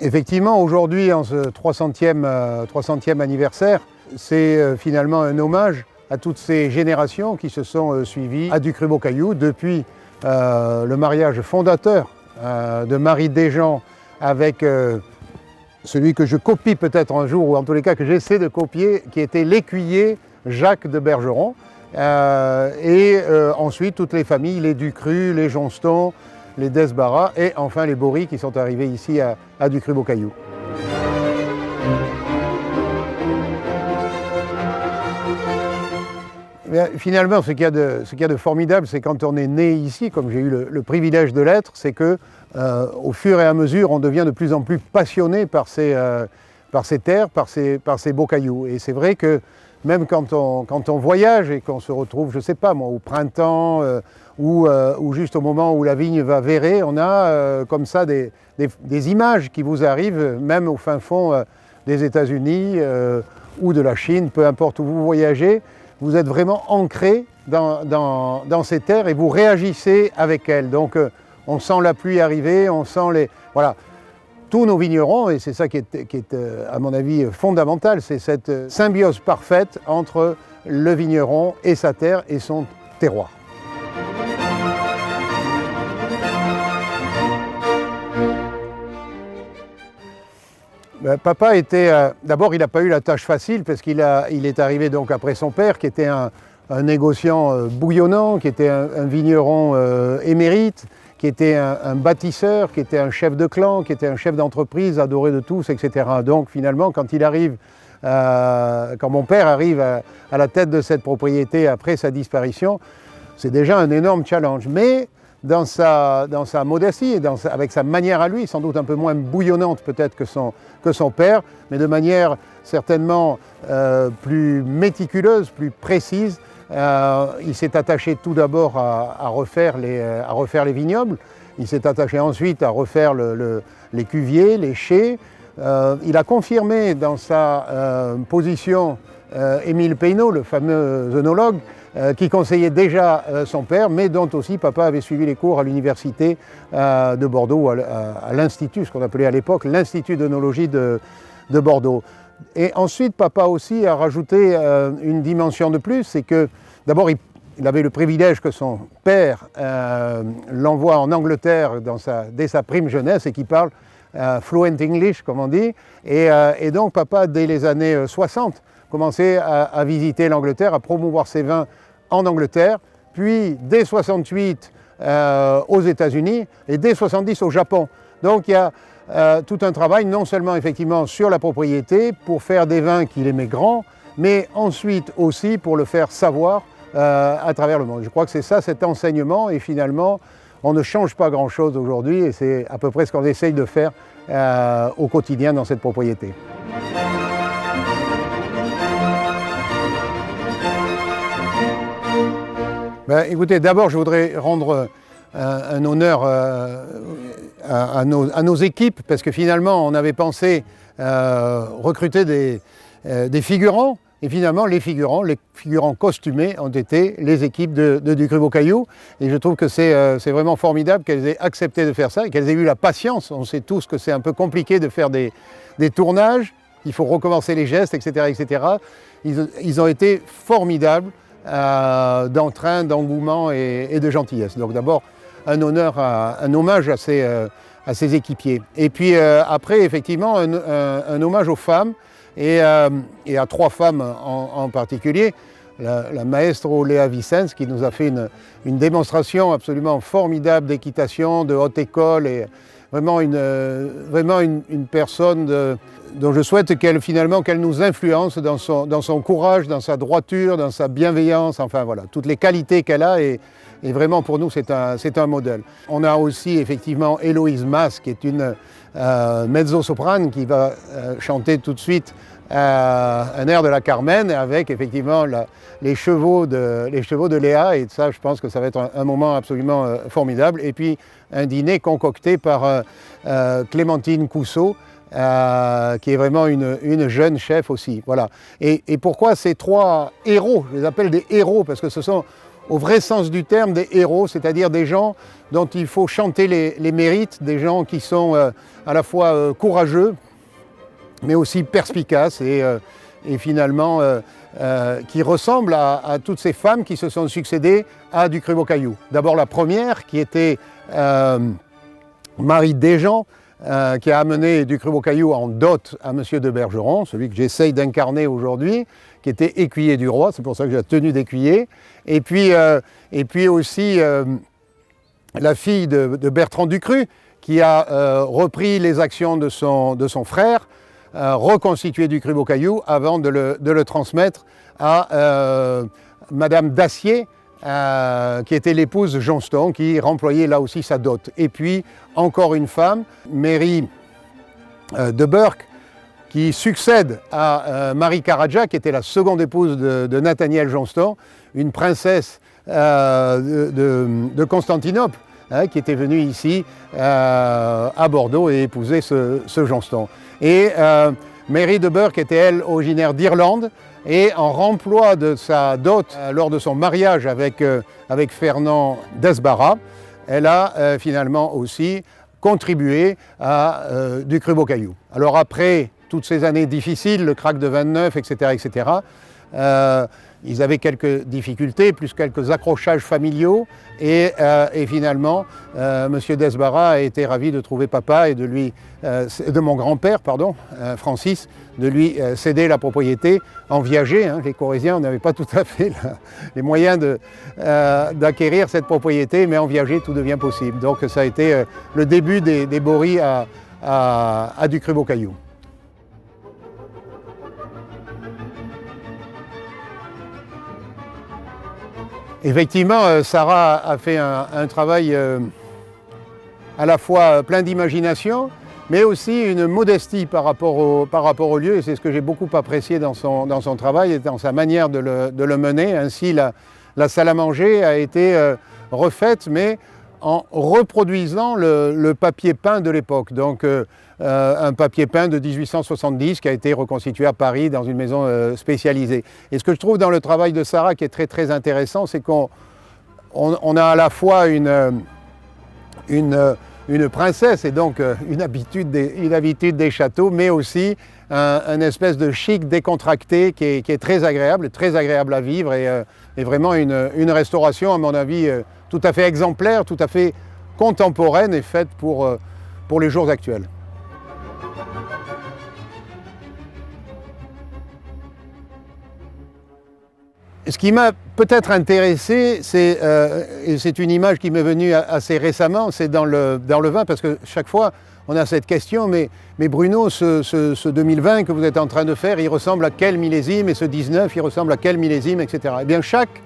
Effectivement, aujourd'hui, en ce 300e anniversaire, c'est finalement un hommage à toutes ces générations qui se sont suivies à Ducru-Beaucaillou depuis le mariage fondateur de Marie Desjean avec celui que je copie peut-être un jour, ou en tous les cas que j'essaie de copier, qui était l'écuyer Jacques de Bergeron. Ensuite, toutes les familles, les Ducru, les Johnston, les Desbarats et enfin les Bory qui sont arrivés ici à Ducru-Beaucaillou. Finalement, ce qu'il y a de formidable, c'est quand on est né ici, comme j'ai eu le privilège de l'être, c'est que au fur et à mesure, on devient de plus en plus passionné par ces terres, par ces beaux cailloux. Et c'est vrai que même quand on voyage et qu'on se retrouve, je ne sais pas moi, au printemps ou juste au moment où la vigne va verrer, on a comme ça des images qui vous arrivent, même au fin fond des États-Unis ou de la Chine, peu importe où vous voyagez. Vous êtes vraiment ancré dans ces terres et vous réagissez avec elles. Donc on sent la pluie arriver, on sent les... Voilà. Tous nos vignerons, et c'est ça qui est à mon avis fondamental, c'est cette symbiose parfaite entre le vigneron et sa terre et son terroir. Papa était, d'abord il n'a pas eu la tâche facile parce qu'il est arrivé donc après son père qui était un négociant bouillonnant, qui était un vigneron émérite, qui était un bâtisseur, qui était un chef de clan, qui était un chef d'entreprise adoré de tous, etc. Donc finalement quand mon père arrive à la tête de cette propriété après sa disparition, c'est déjà un énorme challenge. Mais dans sa modestie et avec sa manière à lui, sans doute un peu moins bouillonnante peut-être que son père, mais de manière certainement plus méticuleuse, plus précise, il s'est attaché tout d'abord à refaire les vignobles, il s'est attaché ensuite à refaire les cuviers, les chais. Il a confirmé dans sa position Émile Peynaud, le fameux œnologue, qui conseillait déjà son père, mais dont aussi papa avait suivi les cours à l'université de Bordeaux, à l'Institut, ce qu'on appelait à l'époque l'Institut d'œnologie de Bordeaux. Et ensuite, papa aussi a rajouté une dimension de plus, c'est que d'abord, il avait le privilège que son père l'envoie en Angleterre dès sa prime jeunesse et qu'il parle fluent English, comme on dit. Et donc, papa, dès les années 60, commençait à visiter l'Angleterre, à promouvoir ses vins en Angleterre, puis dès 68 aux États-Unis et dès 70 au Japon. Donc il y a tout un travail, non seulement effectivement sur la propriété, pour faire des vins qu'il aimait grands, mais ensuite aussi pour le faire savoir à travers le monde. Je crois que c'est ça, cet enseignement, et finalement, on ne change pas grand-chose aujourd'hui, et c'est à peu près ce qu'on essaye de faire au quotidien dans cette propriété. Écoutez, d'abord je voudrais rendre un honneur à nos équipes, parce que finalement on avait pensé recruter des figurants, et finalement les figurants costumés ont été les équipes de Ducru-Beaucaillou, et je trouve que c'est vraiment formidable qu'elles aient accepté de faire ça, et qu'elles aient eu la patience. On sait tous que c'est un peu compliqué de faire des tournages, il faut recommencer les gestes, etc. etc. Ils ont été formidables. D'entrain, d'engouement et de gentillesse. Donc d'abord un hommage à ces équipiers. Et puis après effectivement un hommage aux femmes et à 3 femmes en particulier. La maestro Léa Vicens qui nous a fait une démonstration absolument formidable d'équitation, de haute école, et vraiment une personne dont je souhaite qu'elle nous influence dans son courage, dans sa droiture, dans sa bienveillance, enfin voilà, toutes les qualités qu'elle a, et vraiment pour nous c'est un modèle. On a aussi effectivement Héloïse Mas, qui est une mezzo-soprane qui va chanter tout de suite un air de la Carmen avec effectivement les chevaux de Léa, et ça je pense que ça va être un moment absolument formidable. Et puis un dîner concocté par Clémentine Cousseau, qui est vraiment une jeune chef aussi. Voilà. Et pourquoi ces 3 héros? Je les appelle des héros parce que ce sont au vrai sens du terme, des héros, c'est-à-dire des gens dont il faut chanter les mérites, des gens qui sont à la fois courageux, mais aussi perspicaces et finalement qui ressemblent à toutes ces femmes qui se sont succédées à Ducré-Beaucaillou. D'abord la première qui était Marie Desjeans, qui a amené Ducré-Beaucaillou en dot à M. de Bergeron, celui que j'essaye d'incarner aujourd'hui, qui était écuyer du roi, c'est pour ça que j'ai la tenue d'écuyer. Et puis aussi la fille de Bertrand Ducru, qui a repris les actions de son frère, reconstitué Ducré-Beaucaillou avant de le transmettre à Madame Dacier, qui était l'épouse de Johnston, qui remployait là aussi sa dot. Et puis encore une femme, Mary de Burke, qui succède à Marie Caradja, qui était la seconde épouse de Nathaniel Johnston, une princesse de Constantinople, qui était venue ici à Bordeaux et épouser ce Johnston. Et Mary de Burke était, elle, originaire d'Irlande, et en remploi de sa dot lors de son mariage avec Fernand d'Esbarras, elle a finalement aussi contribué à Ducré-Beaucaillou. Alors après toutes ces années difficiles, le krach de 29, etc., ils avaient quelques difficultés, plus quelques accrochages familiaux, et finalement, M. d'Esbarras a été ravi de trouver papa et de mon grand-père, Francis, de lui céder la propriété en viager. Les Corésiens n'avaient pas tout à fait les moyens d'acquérir cette propriété, mais en viager, tout devient possible. Donc ça a été le début des Bory à Ducré-Beaucaillou. Effectivement, Sarah a fait un travail à la fois plein d'imagination, mais aussi une modestie par rapport au lieu, et c'est ce que j'ai beaucoup apprécié dans son travail et dans sa manière de le mener. Ainsi, la salle à manger a été refaite, mais en reproduisant le papier peint de l'époque. Donc un papier peint de 1870 qui a été reconstitué à Paris dans une maison spécialisée. Et ce que je trouve dans le travail de Sarah qui est très très intéressant, c'est qu'on a à la fois une princesse et donc une habitude des châteaux, mais aussi un espèce de chic décontracté qui est très agréable à vivre et vraiment une restauration, à mon avis, tout à fait exemplaire, tout à fait contemporaine et faite pour les jours actuels. Ce qui m'a peut-être intéressé, et c'est une image qui m'est venue assez récemment, c'est dans le vin, parce que chaque fois on a cette question, mais Bruno, ce 2020 que vous êtes en train de faire, il ressemble à quel millésime, et ce 19, il ressemble à quel millésime, etc. Eh bien, chaque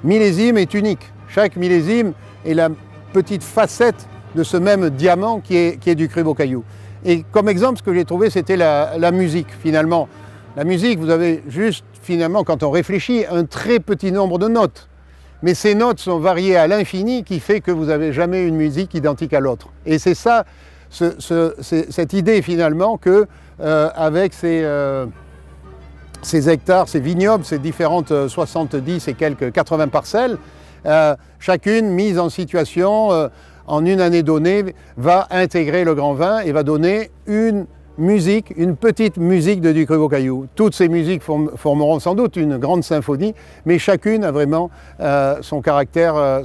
millésime est unique. Chaque millésime est la petite facette de ce même diamant qui est Ducré-Beaucaillou. Et comme exemple, ce que j'ai trouvé, c'était la musique, finalement. La musique, vous avez juste, finalement, quand on réfléchit, un très petit nombre de notes. Mais ces notes sont variées à l'infini, qui fait que vous n'avez jamais une musique identique à l'autre. Et c'est ça, cette idée, finalement, que avec ces hectares, ces vignobles, ces différentes 70 et quelques 80 parcelles, chacune mise en situation, en une année donnée, va intégrer le grand vin et va donner une petite musique de Ducré-Beaucaillou. Toutes ces musiques formeront sans doute une grande symphonie, mais chacune a vraiment son caractère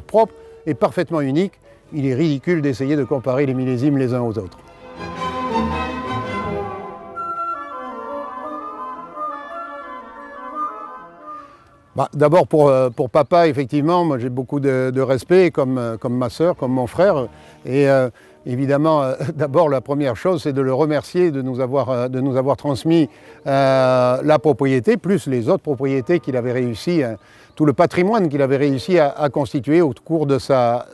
propre et parfaitement unique. Il est ridicule d'essayer de comparer les millésimes les uns aux autres. D'abord pour papa, effectivement, moi j'ai beaucoup de respect, comme ma sœur, comme mon frère. Et évidemment, d'abord la première chose, c'est de le remercier de nous avoir transmis la propriété, plus les autres propriétés qu'il avait réussi, tout le patrimoine qu'il avait réussi à constituer au cours de sa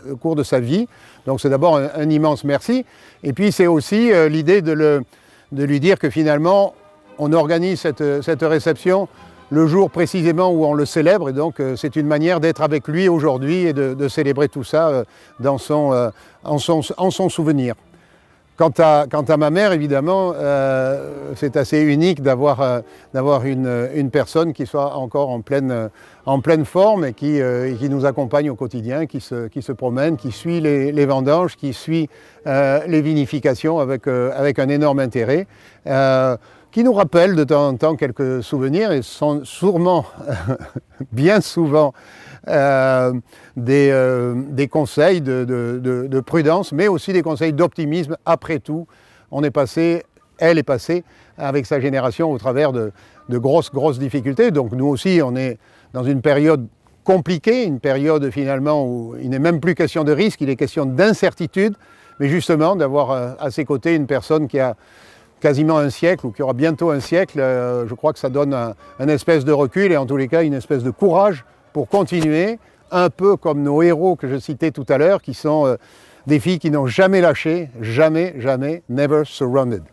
vie. Donc c'est d'abord un immense merci. Et puis c'est aussi l'idée de lui dire que finalement, on organise cette réception le jour précisément où on le célèbre, et donc c'est une manière d'être avec lui aujourd'hui et de célébrer tout ça en son souvenir. Quant à ma mère, évidemment, c'est assez unique d'avoir une personne qui soit encore en pleine forme et qui nous accompagne au quotidien, qui se promène, qui suit les vendanges, qui suit les vinifications avec un énorme intérêt, qui nous rappelle de temps en temps quelques souvenirs et sont sûrement bien souvent des conseils de prudence, mais aussi des conseils d'optimisme. Après tout, elle est passée avec sa génération au travers de grosses difficultés. Donc nous aussi, on est dans une période compliquée, une période finalement où il n'est même plus question de risque, il est question d'incertitude, mais justement d'avoir à ses côtés une personne qui a quasiment un siècle ou qui aura bientôt un siècle, je crois que ça donne un espèce de recul et en tous les cas une espèce de courage pour continuer, un peu comme nos héros que je citais tout à l'heure, qui sont des filles qui n'ont jamais lâché, jamais, never surrendered.